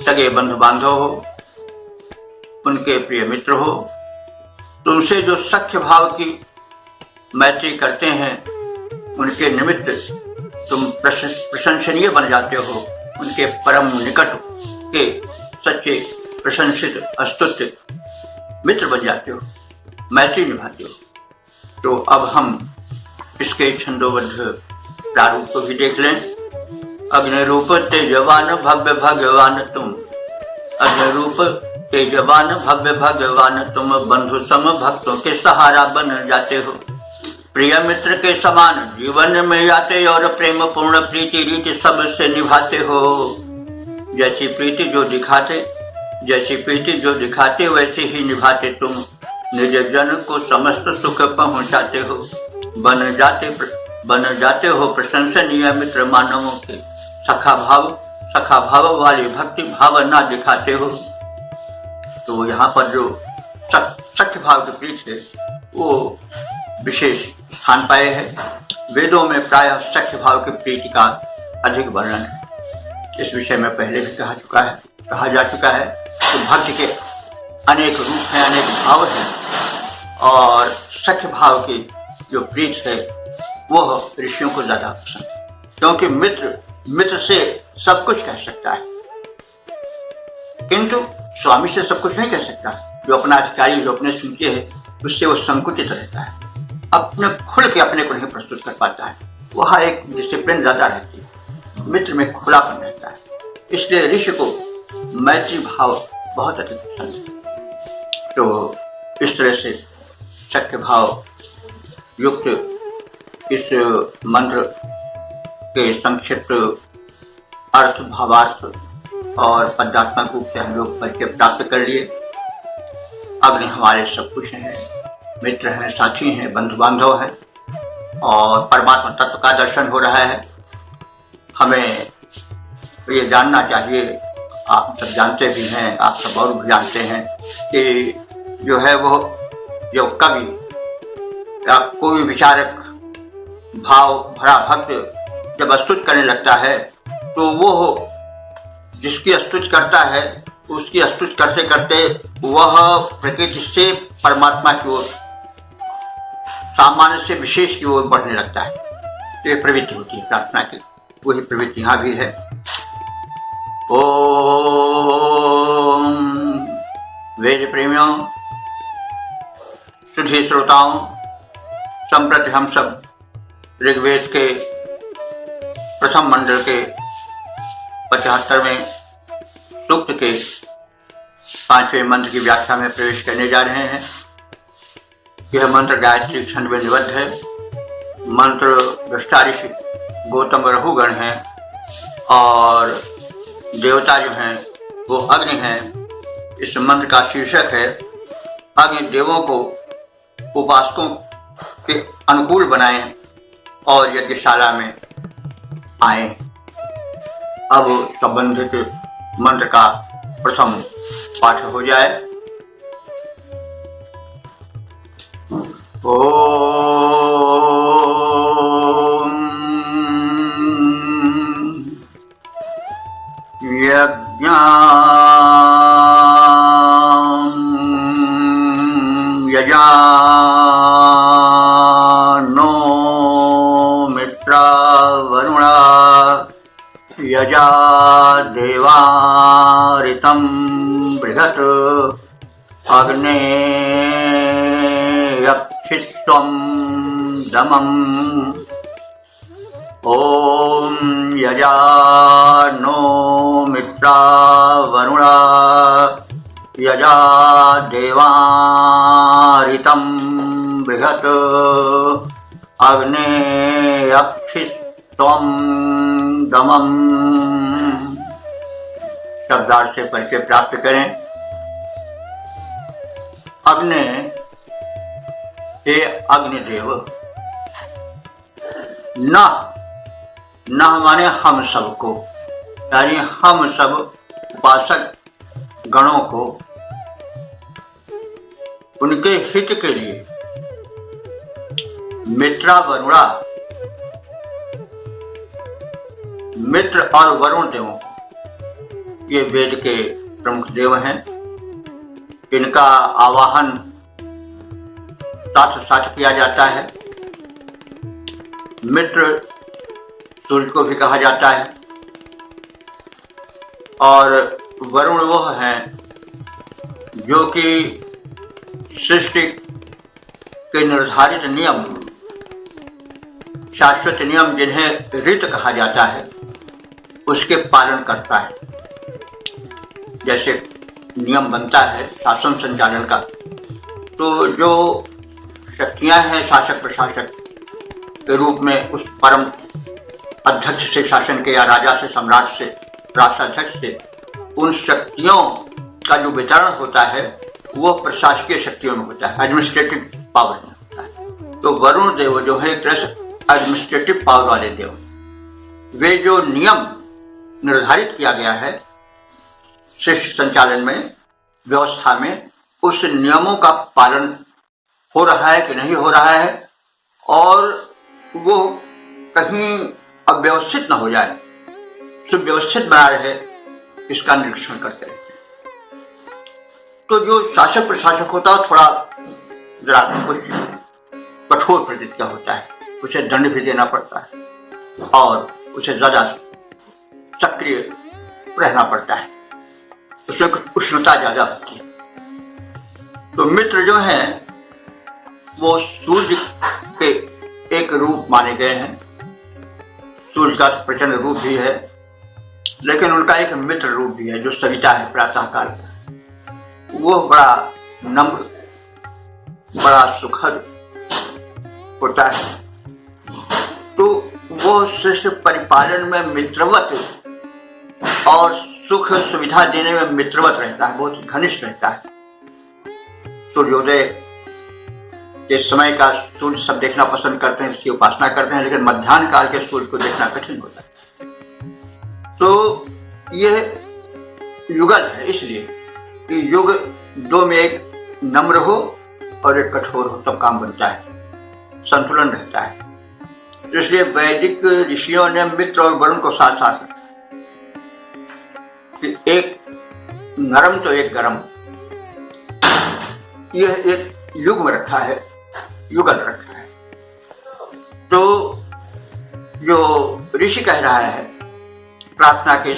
सगे बंधु बांधव हो, उनके प्रिय मित्र हो। तुमसे जो सख्य भाव की मैत्री करते हैं उनके निमित्त तुम प्रशंसनीय बन जाते हो, उनके परम निकट के सच्चे प्रशंसित अस्तुत्य मित्र बन जाते हो, मैत्री निभाते हो। तो अब हम इसके छंदोबद्ध प्रारूप को भी देख लें। अग्निरूप तेजवान भव्य भगवान तुम, अग्निरूप तेजवान भव्य भगवान तुम, बंधु सम भक्तों के सहारा बन जाते हो। प्रिय मित्र के समान जीवन में आते और प्रेम पूर्ण प्रीति रीति सबसे निभाते हो। जैसी प्रीति जो दिखाते वैसे ही निभाते तुम। निज जन को समस्त सुख पहुंचाते हो। बन जाते हो प्रशंसनीय मित्र मानवों के। सखा भाव वाली भक्ति भावना दिखाते हो। तो यहाँ पर जो सख्य भाव के प्रीत है वो विशेष स्थान पाए है। वेदों में प्रायः सख्य भाव की प्रीति का अधिक वर्णन है। इस विषय में पहले भी कहा जा चुका है कि भक्ति के अनेक रूप हैं, अनेक भाव हैं, और सख्य भाव की जो प्रीत है वो ऋषियों को ज्यादा पसंद है। क्योंकि मित्र से सब कुछ कह सकता है, किंतु स्वामी से सब कुछ नहीं कह सकता। जो अपना अधिकारी, जो अपने सूचे है, उससे वो संकुचित रहता है, अपने खुल के अपने को नहीं प्रस्तुत कर पाता है। वहाँ एक डिसिप्लिन ज्यादा रहती है, मित्र में खुलापन रहता है। इसलिए ऋषि को मैत्री भाव बहुत अधिक पसंद है। तो इस तरह से सख्य भाव युक्त इस मंत्र के संक्षिप्त अर्थ, भावार्थ और पदात्मक रूप से हम लोग परिचय प्राप्त कर लिए। अग्नि हमारे सब कुछ हैं, मित्र हैं, साथी हैं, बंधु बांधव हैं, और परमात्मा तत्व का दर्शन हो रहा है। हमें ये जानना चाहिए, आप सब जानते भी हैं, आप सब और भी जानते हैं कि जो है वो जो कवि या कोई विचारक भाव भरा भक्त जब स्तुति करने लगता है तो वो जिसकी स्तुति करता है उसकी स्तुति करते करते वह प्रकृति से परमात्मा की ओर, सामान्य से विशेष की ओर बढ़ने लगता है। तो ये प्रवृत्ति होती है प्रार्थना की, वही प्रवृत्ति यहाँ भी है। ओम वेद प्रेमियों, सुधी श्रोताओं, संप्रति हम सब ऋग्वेद के प्रथम मंडल के 75वें सूक्त के 5वें मंत्र की व्याख्या में प्रवेश करने जा रहे हैं। यह मंत्र गायत्री छंद में निबद्ध है। मंत्र दृष्टा ऋषि गौतम रघुगण हैं और देवता जो हैं वो अग्नि हैं। इस मंत्र का शीर्षक है अग्नि देवों को उपासकों के अनुकूल बनाएं और यज्ञशाला में आए। अब संबंधित मंत्र का प्रथम पाठ हो जाए। ओम यजानो मित्रा वरुणा यजा देवारितं बृहत् अग्नेयक्षिस्त्वं दमम्। ओम यजानो मित्रा वरुणा यजा देवारितं बृहत् अग्नेयक्षिस्त्वं दमम्। शब्दार्थ से परिचय प्राप्त करें। अग्नि, हे अग्निदेव, न माने हम सबको, यानी हम सब उपासक गणों को उनके हित के लिए मित्रा वरुणा, मित्र और वरुण देवों, ये वेद के प्रमुख देव हैं। इनका आवाहन साथ किया जाता है। मित्र सूर्य को भी कहा जाता है और वरुण वह हैं जो कि सृष्टि के निर्धारित नियम, शाश्वत नियम जिन्हें ऋत कहा जाता है, उसके पालन करता है। जैसे नियम बनता है शासन संचालन का, तो जो शक्तियां हैं शासक प्रशासक के रूप में उस परम अध्यक्ष से शासन के, या राजा से, सम्राट से, राष्ट्राध्यक्ष से, उन शक्तियों का जो वितरण होता है वो प्रशासकीय शक्तियों में होता है, एडमिनिस्ट्रेटिव पावर में होता है। तो वरुण देव जो है एडमिनिस्ट्रेटिव पावर वाले देव, वे जो नियम निर्धारित किया गया है सृष्टि संचालन में, व्यवस्था में, उस नियमों का पालन हो रहा है कि नहीं हो रहा है, और वो कहीं अव्यवस्थित न हो जाए, सुव्यवस्थित बना रहे, इसका निरीक्षण करते रहते हैं। तो जो शासक प्रशासक होता है थोड़ा जरा कुछ कठोर प्रकृति का होता है, उसे दंड भी देना पड़ता है, और उसे ज्यादा सक्रिय रहना पड़ता है, उसमें उष्णता ज्यादा होती है। तो मित्र जो है वो सूर्य के एक रूप माने गए हैं। सूर्य का प्रचंड रूप भी है, लेकिन उनका एक मित्र रूप भी है जो सविता है प्रातः काल का। वो बड़ा नम्र, बड़ा सुखद होता है। तो वो शिष्य परिपालन में मित्रवत और सुख सुविधा देने में मित्रवत रहता है, बहुत घनिष्ठ रहता है। सूर्योदय के समय का सूर्य सब देखना पसंद करते हैं, इसकी उपासना करते हैं, लेकिन मध्याह्न काल के सूर्य को देखना कठिन होता है। तो यह युगल है, इसलिए कि युग दो में एक नम्र हो और एक कठोर हो, तब काम बनता है, संतुलन रहता है। इसलिए वैदिक ऋषियों ने मित्र और वरुण को साथ साथ रखा कि एक नरम तो एक गरम, यह एक युग में रखा है, युगल रखा है। तो जो ऋषि कह रहा है प्रार्थना के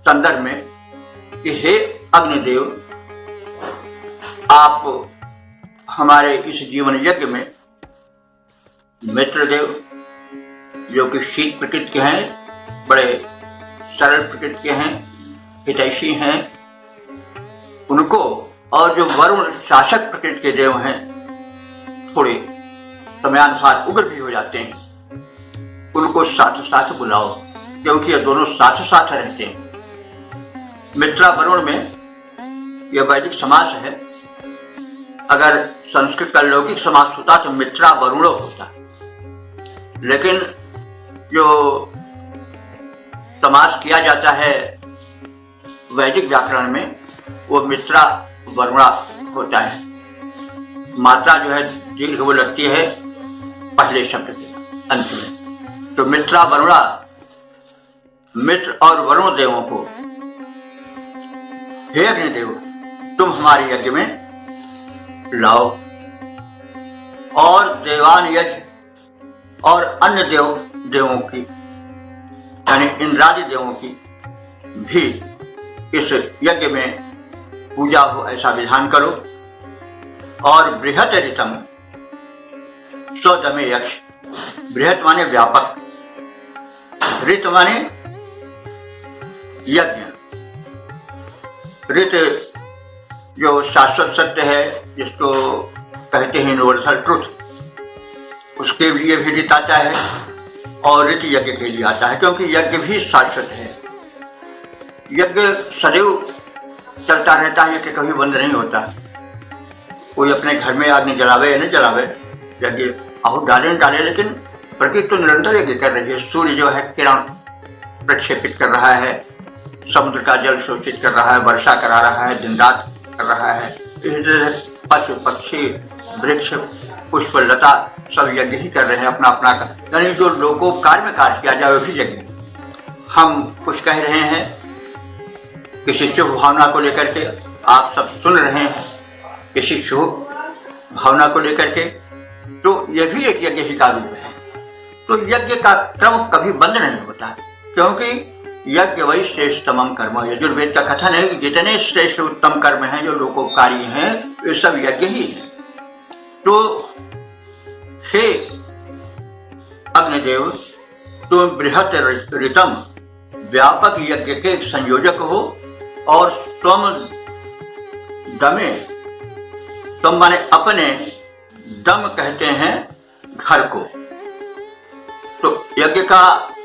संदर्भ में कि हे अग्निदेव, आप हमारे इस जीवन यज्ञ में मित्रदेव जो कि शीत प्रकृति के हैं, बड़े सरल प्रकृति के हैं, हितैषी हैं, उनको, और जो वरुण शासक प्रकृति के देव हैं, थोड़े समयानुसार उग्र भी हो जाते हैं, उनको साथ साथ बुलाओ, क्योंकि ये दोनों साथ साथ रहते हैं। मित्रा वरुण में यह वैदिक समास है। अगर संस्कृत का लौकिक समास होता तो मित्रा वरुणो होता, लेकिन जो समास किया जाता है वैदिक व्याकरण में वो मित्रा वरुणा होता है। मात्रा जो है दीर्घ वो लगती है पहले शब्द के अंत में। तो मित्रा वरुणा, मित्र और वरुण देवों को, हे अग्निदेव तुम हमारे यज्ञ में लाओ, और देवान यज्ञ और अन्य देवों की यानी इंद्रादि देवों की भी इस यज्ञ में पूजा हो, ऐसा विधान करो। और बृहत ऋतम स्वदमे यक्ष, बृहत माने व्यापक, ऋत माने यज्ञ। ऋत जो शाश्वत सत्य है, जिसको कहते हैं यूनिवर्सल ट्रुथ, उसके लिए भी ऋत आता है और ऋत यज्ञ के लिए आता है, क्योंकि यज्ञ भी शाश्वत है। यज्ञ सदैव चलता रहता है, यज्ञ कभी बंद नहीं होता। कोई अपने घर में अग्नि जलावे या नहीं जलावे, यज्ञ आहूत डाले न डाले, लेकिन प्रकृति तो निरंतर यज्ञ कर रही है। सूर्य जो है किरण प्रक्षेपित कर रहा है, समुद्र का जल शोषित कर रहा है, वर्षा करा रहा है, दिन रात कर रहा है। पशु पक्षी वृक्ष पुष्प लता सब यज्ञ ही कर रहे हैं अपना अपना का, यानी जो लोकोपकार में कार्य किया जाए वो भी यज्ञ। हम कुछ कह रहे हैं किसी शुभ भावना को लेकर के, आप सब सुन रहे हैं किसी शुभ भावना को लेकर के, तो यह भी एक यज्ञ ही का रूप है। तो यज्ञ का क्रम कभी बंद नहीं होता, क्योंकि यज्ञ वही श्रेष्ठतम कर्म है। यजुर्वेद का कथन है कि जितने श्रेष्ठ उत्तम कर्म हैं जो लोकोपकारी हैं, वे सब यज्ञ ही है। तो हे अग्निदेव, तुम बृहत ऋतम व्यापक यज्ञ के संयोजक हो, और तुम दमे, तुम माने अपने, दम कहते हैं घर को। तो यज्ञ का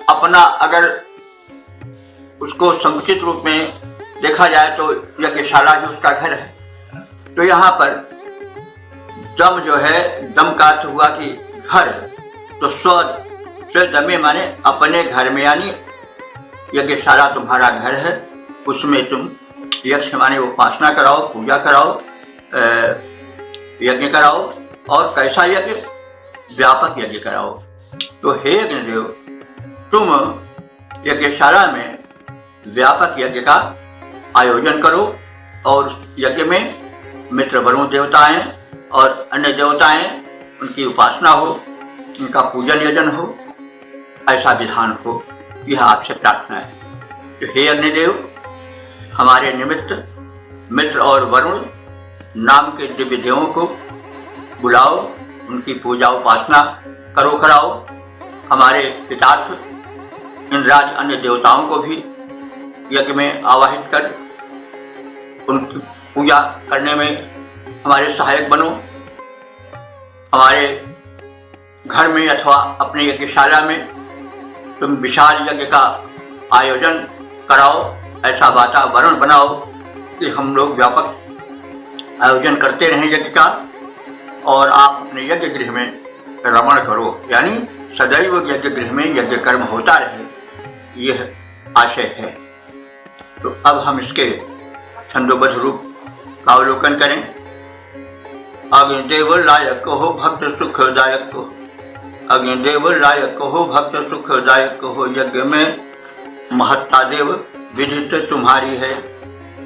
अपना अगर उसको समुचित रूप में देखा जाए तो यज्ञशाला ही उसका घर है। तो यहाँ पर दम जो है, दम का अर्थ हुआ कि घर, तो स्व दमे माने अपने घर में, यानी यज्ञशाला तुम्हारा घर है, उसमें तुम यज्ञ माने उपासना कराओ, पूजा कराओ, यज्ञ कराओ। और कैसा यज्ञ? व्यापक यज्ञ कराओ। तो हे अग्निदेव, तुम यज्ञशाला में व्यापक यज्ञ का आयोजन करो, और यज्ञ में मित्र वरुण देवताएं और अन्य देवताएं, उनकी उपासना हो, उनका पूजन यजन हो, ऐसा विधान हो। यह आपसे प्रार्थना है। तो हे अग्निदेव, हमारे निमित्त मित्र और वरुण नाम के दिव्य देवों को बुलाओ, उनकी पूजा उपासना कराओ। हमारे पितार्थ इंद्राज अन्य देवताओं को भी यज्ञ में आवाहित कर उनकी पूजा करने में हमारे सहायक बनो। हमारे घर में अथवा अपने यज्ञशाला में तुम विशाल यज्ञ का आयोजन कराओ, ऐसा वातावरण बनाओ कि हम लोग व्यापक आयोजन करते रहें यज्ञ का, और आप अपने यज्ञ गृह में रमण करो, यानी सदैव यज्ञ गृह में यज्ञ कर्म होता रहे, यह आशय है। तो अब हम इसके छंदोबद्ध रूप का अवलोकन करें। अग्निदेव लायक हो भक्त सुखदायक हो, अग्निदेव लायक हो भक्त सुखदायक हो, यज्ञ में महत्ता देव विदित तुम्हारी है।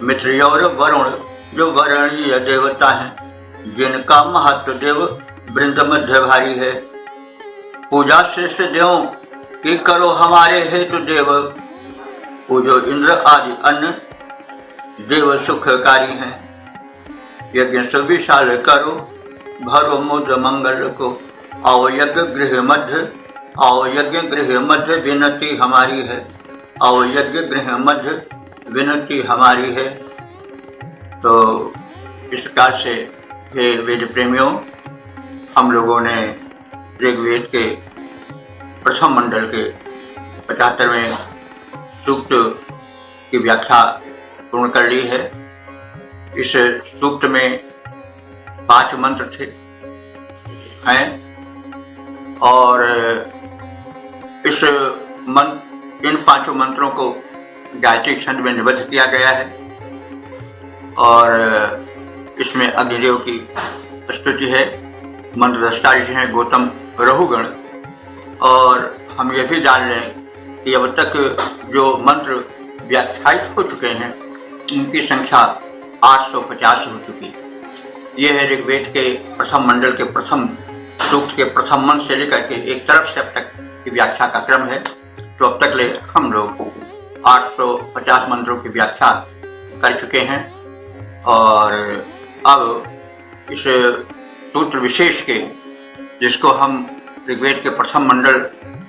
मित्र और वरुण जो वरणीय देवता हैं, जिनका महत्व देव वृंद मध्य भारी है। पूजा श्रेष्ठ देवों की करो हमारे हेतु देव, पूजो इंद्र आदि अन्य देव सुखकारी हैं। यज्ञ सुविशाल करो भरो मुद मंगल को, आओ यज्ञ गृह मध्य, आओ यज्ञ गृह मध्य विनती हमारी है, आओ यज्ञ गृह मध्य विनती हमारी है। तो इस प्रकार से हे वेद प्रेमियों, हम लोगों ने ऋग्वेद के प्रथम मंडल के 75वें सूक्त की व्याख्या पूर्ण कर ली है। इस सूक्त में 5 मंत्र हैं और इन 5 मंत्रों को गायत्री छंद में निबद्ध किया गया है और इसमें अग्निदेव की स्तुति है। मंत्रदृष्टा ऋषि हैं गौतम रहुगण, और हम यह भी जान लें कि अब तक जो मंत्र व्याख्यायित हो चुके हैं उनकी संख्या 850 हो चुकी है। यह है ऋग्वेद के प्रथम मंडल के प्रथम सूक्त के प्रथम मंत्र से लेकर के एक तरफ से अब तक की व्याख्या का क्रम है। तो अब तक ले हम लोग 850 मंत्रों की व्याख्या कर चुके हैं और अब इस सूत्र विशेष के, जिसको हम ऋग्वेद के प्रथम मंडल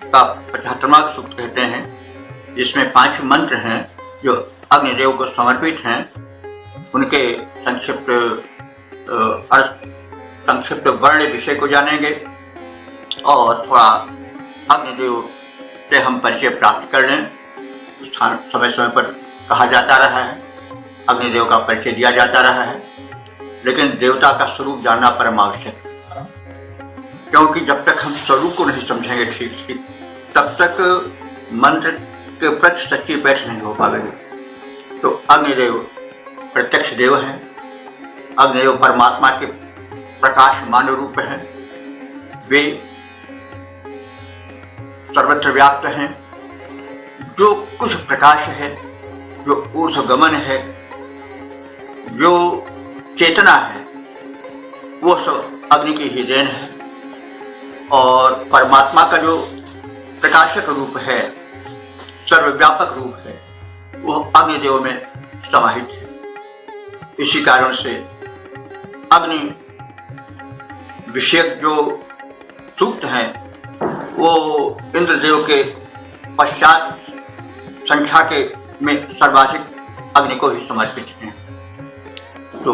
का 75वां सूक्त कहते हैं, जिसमें 5 मंत्र हैं जो अग्निदेव को समर्पित हैं, उनके संक्षिप्त अर्थ, संक्षिप्त वर्ण विषय को जानेंगे और थोड़ा अग्निदेव से हम परिचय प्राप्त कर लें। समय समय पर कहा जाता रहा है, अग्निदेव का परिचय दिया जाता रहा है, लेकिन देवता का स्वरूप जानना परम आवश्यक है, क्योंकि जब तक हम स्वरूप को नहीं समझेंगे ठीक तब तक मंत्र के प्रति सच्ची बैठ नहीं हो पाएगी। तो अग्निदेव प्रत्यक्ष देव हैं, अग्निदेव परमात्मा के प्रकाशमान रूप हैं, वे सर्वत्र व्याप्त हैं। जो कुछ प्रकाश है, जो ऊर्ध्वगमन है, जो चेतना है, वो सब अग्नि की ही देन है। और परमात्मा का जो प्रकाशक रूप है, सर्वव्यापक रूप है, वो अग्निदेव में समाहित है। इसी कारण से अग्नि विषयक जो सूक्त हैं वो इंद्रदेव के पश्चात संख्या के में सर्वाधिक अग्नि को ही समर्पित हैं। तो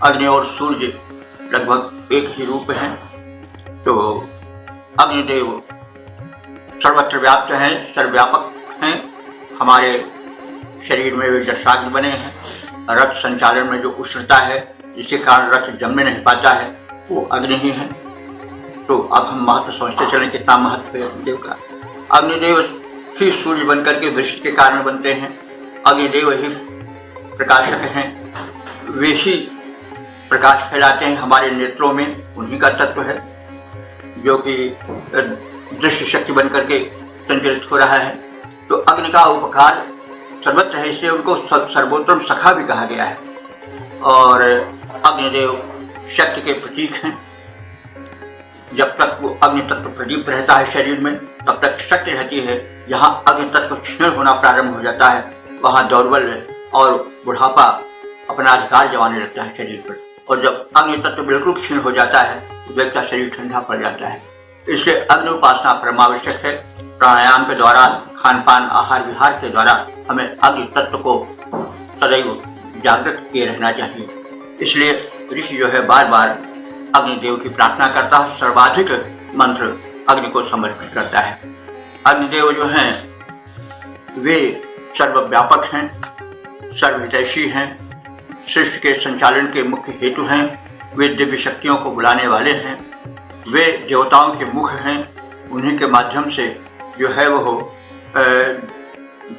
अग्नि और सूर्य लगभग एक ही रूप हैं। तो अग्निदेव सर्वत्र व्याप्त हैं, सर्वव्यापक हैं। हमारे शरीर में वे जठाग्नि बने हैं। रक्त संचालन में जो उष्णता है, जिसके कारण रक्त जमने नहीं पाता है, वो अग्नि ही है। तो अब हम महत्व समझते चलें कितना महत्व है अग्निदेव का। अग्निदेव ही सूर्य बनकर के वृष्टि के कारण बनते हैं। अग्निदेव ही प्रकाशक हैं, वे ही प्रकाश फैलाते हैं हमारे नेत्रों में। उन्हीं का तत्व है जो कि दृश्य शक्ति बनकर के संचलित हो रहा है। तो अग्नि का उपकार सर्वत्र है, इसलिए उनको सर्वोत्तम सखा भी कहा गया है। और अग्निदेव शक्ति के प्रतीक हैं। जब तक वो अग्नि तत्व प्रदीप्त रहता है शरीर में तब तक शक्ति रहती है। जहाँ अग्नि तत्व क्षीण होना प्रारंभ हो जाता है वहाँ दौर्बल्य और बुढ़ापा अपना अधिकार जमाने लगता है शरीर पर। और जब अग्नि तत्व बिल्कुल क्षीण हो जाता है तो व्यक्ति का शरीर ठंडा पड़ जाता है। इसलिए अग्नि उपासना परमावश्यक है। प्राणायाम के द्वारा, खान पान, आहार विहार के द्वारा हमें अग्नि तत्व को सदैव जागृत किए रहना चाहिए। इसलिए ऋषि जो है बार बार अग्निदेव की प्रार्थना करता है, सर्वाधिक मंत्र अग्नि को समर्पित करता है। अग्निदेव जो हैं वे सर्वव्यापक हैं, सर्वहितैषी हैं, सृष्टि के संचालन के मुख्य हेतु हैं। वे दिव्य शक्तियों को बुलाने वाले हैं। वे देवताओं के मुख हैं। उन्हीं के माध्यम से जो है वो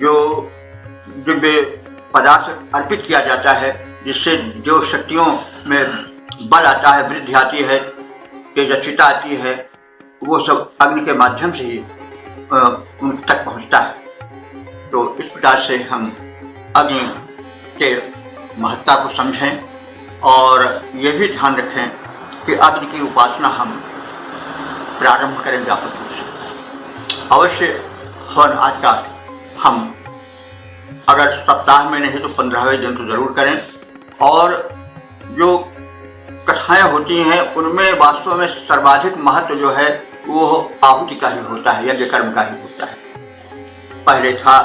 जो दिव्य पदार्थ अर्पित किया जाता है, जिससे जो शक्तियों में बल आता है, वृद्धि आती है, तेजस्विता आती है, वो सब अग्नि के माध्यम से ही उन तक पहुंचता है। तो इस प्रकार से हम अग्नि के महत्ता को समझें और ये भी ध्यान रखें कि अग्नि की उपासना हम प्रारंभ करें व्यापक रूप से। अवश्य हवन आज का हम अगर सप्ताह में नहीं तो 15वें दिन तो जरूर करें। और जो कथाएं होती हैं उनमें वास्तव में सर्वाधिक महत्व जो है वो आहुति का ही होता है, यज्ञ कर्म का ही होता है। पहले था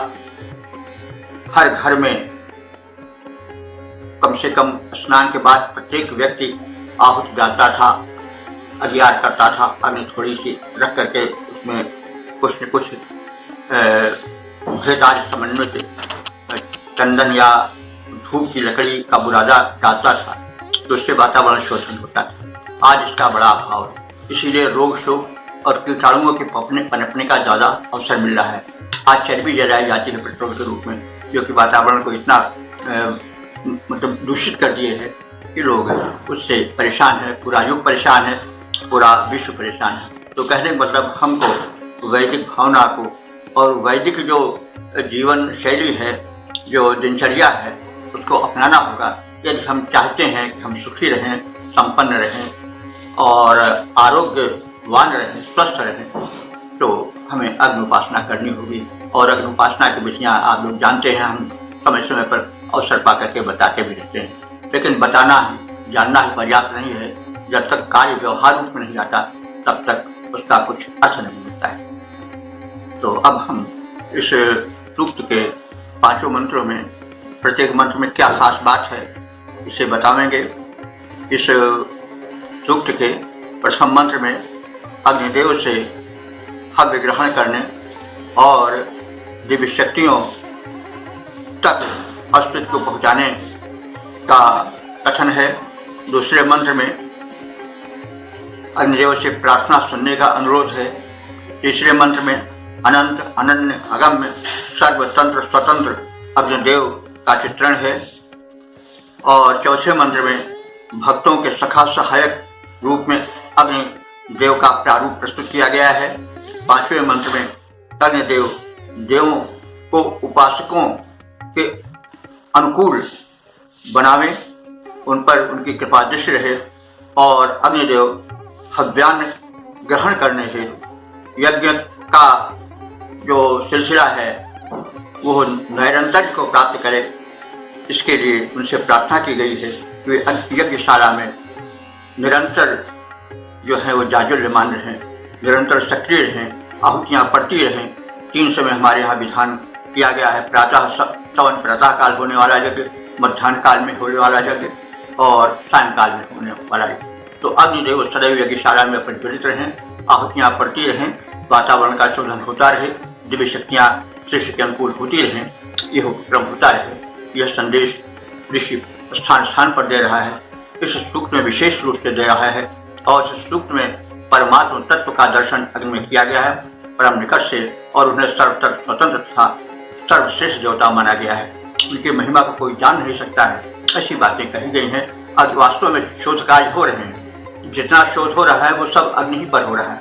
हर घर में कम से कम स्नान के बाद प्रत्येक व्यक्ति आहुति डालता था, अगियार करता था, अग्नि थोड़ी सी रख करके उसमें कुछ न कुछ भेदार समन्वित चंदन या धूप की लकड़ी का बुरादा डालता था, तो उससे वातावरण शोषण होता था। आज इसका बड़ा अभाव है, इसीलिए रोग शोक और कीटाणुओं के पनपने का ज्यादा अवसर मिल रहा है। आज चर्बी जलाई जाती है पेट्रोल के रूप में, जो कि वातावरण को इतना मतलब दूषित कर दिए है कि लोग उससे परेशान है, पूरा युग परेशान है, पूरा विश्व परेशान है। तो कहने का मतलब हमको वैदिक भावना को और वैदिक जो जीवन शैली है, जो दिनचर्या है, उसको अपनाना होगा यदि हम चाहते हैं कि हम सुखी रहें, संपन्न रहें और आरोग्यवान रहें, स्वस्थ रहें। तो हमें अग्नि उपासना करनी होगी। और अग्नि उपासना की विधियाँ आप लोग जानते हैं, हम समय समय पर अवसर पा करके बताते भी रहते हैं। लेकिन बताना ही, जानना ही पर्याप्त नहीं है। जब तक कार्य व्यवहार रूप में नहीं आता तब तक उसका कुछ अर्थ नहीं मिलता है। तो अब हम इस सूक्त के 5 मंत्रों में प्रत्येक मंत्र में क्या खास बात है इसे बताएंगे। इस सूक्त के प्रथम मंत्र में अग्निदेव से हव्य ग्रहण करने और दिव्य शक्तियों तक अस्तित्व को पहुंचाने का कथन है। दूसरे मंत्र में अग्निदेव से प्रार्थना सुनने का अनुरोध है। तीसरे मंत्र में अनंत, अनन्य, अगम्य, सर्वतंत्र, स्वतंत्र अग्निदेव का चित्रण है। और चौथे मंत्र में भक्तों के सखा सहायक रूप में अग्निदेव का प्रारूप प्रस्तुत किया गया है। पांचवें मंत्र में अग्निदेव देवों को उपासकों के अनुकूल बनावे, उन पर उनकी कृपा दृष्टि रहे और अग्निदेव हव्यान्न ग्रहण करने से यज्ञ का जो सिलसिला है वो नैरंतर को प्राप्त करे। इसके लिए उनसे प्रार्थना की गई है कि वे यज्ञशाला में निरंतर जो है वो जाज्वल्यमान रहें, निरंतर सक्रिय रहें, आहुतियाँ पड़ती रहें। 3 समय हमारे यहाँ विधान किया गया है। प्रातः सवन प्रातः काल होने वाला यज्ञ, मध्याह्न काल में होने वाला यज्ञ और सायंकाल में होने वाला यज्ञ। तो अग्निदेव सदैव यज्ञशाला में प्रज्वलित रहें, आहुतियाँ पड़ती रहें, वातावरण का शोधन होता रहे, दिव्य शक्तियाँ सृष्टि के अनुकूल होती रहें, यह क्रम होता रहे। यह संदेश ऋषि स्थान स्थान पर दे रहा है। इस सूक्त में विशेष रूप से दे रहा है और इस सूक्त में परमात्मा तत्व का दर्शन अग्नि में किया गया है परम निकट से, और उन्हें सर्वत्र स्वतंत्र तथा सर्वश्रेष्ठ देवता माना गया है। उनकी महिमा को कोई जान नहीं सकता है, ऐसी बातें कही गई हैं। आज वास्तव में शोध कार्य हो रहे हैं। जितना शोध हो रहा है वो सब अग्नि ही पर हो रहा है।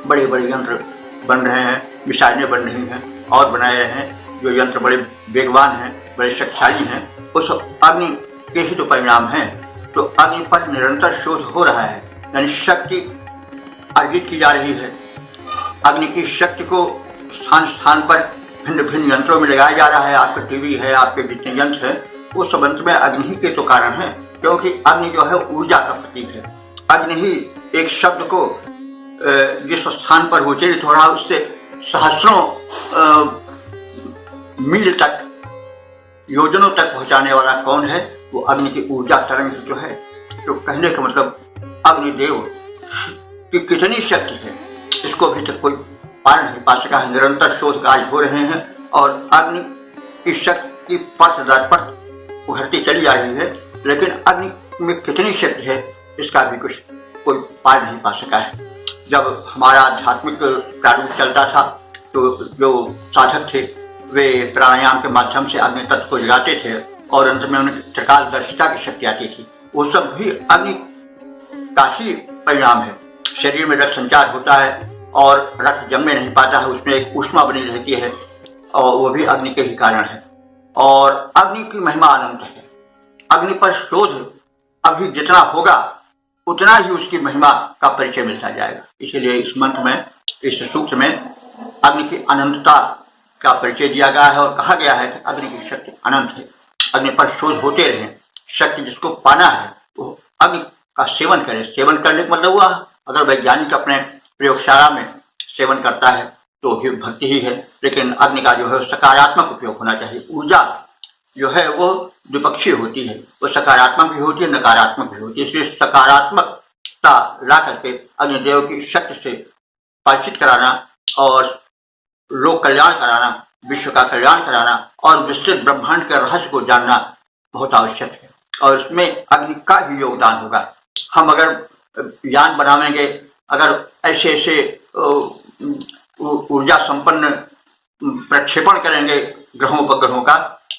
बड़े बड़े यंत्र बन रहे हैं, मिसाइलें बन रही हैं और बनाए रहे हैं। जो यंत्र बड़े वेगवान हैं, बड़े शक्तिशाली हैं, वो सब अग्नि के ही तो परिणाम हैं। तो अग्नि पर निरंतर शोध हो रहा है, यानी शक्ति अर्जित की जा रही है। अग्नि की शक्ति को स्थान स्थान पर भिन्न भिन्न यंत्रों में लगाया जा रहा है। आपके टीवी है, आपके जितने यंत्र है, वो सब अंत में अग्नि ही के तो कारण है, क्योंकि अग्नि जो है ऊर्जा का प्रतीक है। अग्नि ही एक शब्द को जिस स्थान पर उच्चारित हो रहा है उससे सहस्रों मील तक, योजनों तक पहुंचाने वाला कौन है? वो अग्नि की ऊर्जा तरंग जो है। तो कहने का मतलब अग्निदेव की कितनी शक्ति है, इसको अभी तक कोई पार नहीं पा सका है। निरंतर शोध कार्य हो रहे हैं और अग्नि की शक्ति परत दर परत उभरती चली आ रही है, लेकिन अग्नि में कितनी शक्ति है इसका भी कुछ कोई पार नहीं पा सका है। जब हमारा आध्यात्मिक प्रारूप चलता था तो जो साधक थे वे प्राणायाम के माध्यम से अग्नि तत्व को जगाते थे और अंत में उन्हें त्रिकालदर्शिता की शक्ति आती थी। वो सब भी अग्नि का ही परिणाम है। शरीर में रक्त संचार होता है और रक्त जमने नहीं पाता है, उसमें एक ऊष्मा बनी रहती है और वो भी अग्नि के ही कारण है। और अग्नि की महिमा अनंत है। अग्नि पर शोध अभी जितना होगा उतना ही उसकी महिमा का परिचय मिलता जाएगा। इसीलिए इस मंत्र में, इस सूत्र में अग्नि की अनंतता का परिचय दिया गया है और कहा गया है कि अग्नि की शक्ति अनंत है। अग्नि पर शोध होते रहे। शक्ति जिसको पाना है वो अग्नि का सेवन करे। सेवन करने का मतलब हुआ, अगर वैज्ञानिक अपने प्रयोगशाला में सेवन करता है तो भी भक्ति ही है, लेकिन अग्नि का जो है सकारात्मक उपयोग होना चाहिए। ऊर्जा जो है वो द्विपक्षीय होती है, वो सकारात्मक भी होती है, नकारात्मक भी होती है। इसलिए सकारात्मकता ला करके अग्निदेव की शक्ति से परिचित कराना और लोक कल्याण कराना, विश्व का कल्याण कराना और विस्तृत ब्रह्मांड के रहस्य को जानना बहुत आवश्यक है और इसमें अग्नि का ही योगदान होगा। हम अगर यान बनावेंगे, अगर ऐसे ऐसे ऊर्जा संपन्न प्रक्षेपण करेंगे ग्रहों उपग्रहों का,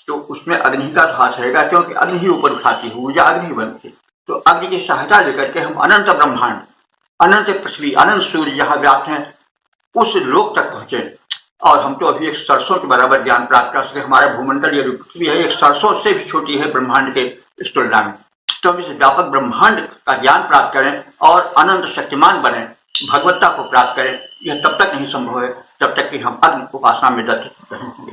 तो उसमें अग्नि का हाथ रहेगा, क्योंकि अग्नि ही ऊपर उठाती है, ऊर्जा अग्नि ही बनती है। तो अग्नि की सहायता लेकर के हम अनंत ब्रह्मांड, अनंत पृथ्वी, अनंत सूर्य जहाँ व्याप्त हैं उस लोक तक पहुंचे। और हम तो अभी एक सरसों के बराबर ज्ञान प्राप्त कर सके। हमारा भूमंडल ये पृथ्वी है, एक सरसों से भी छोटी है ब्रह्मांड के इस तुलना में। तो हम इस व्यापक ब्रह्मांड का ज्ञान प्राप्त करें और अनंत शक्तिमान बने, भगवत्ता को प्राप्त करें। यह तब तक नहीं संभव है जब तक कि हम अग्नि उपासना में दत्त रहें।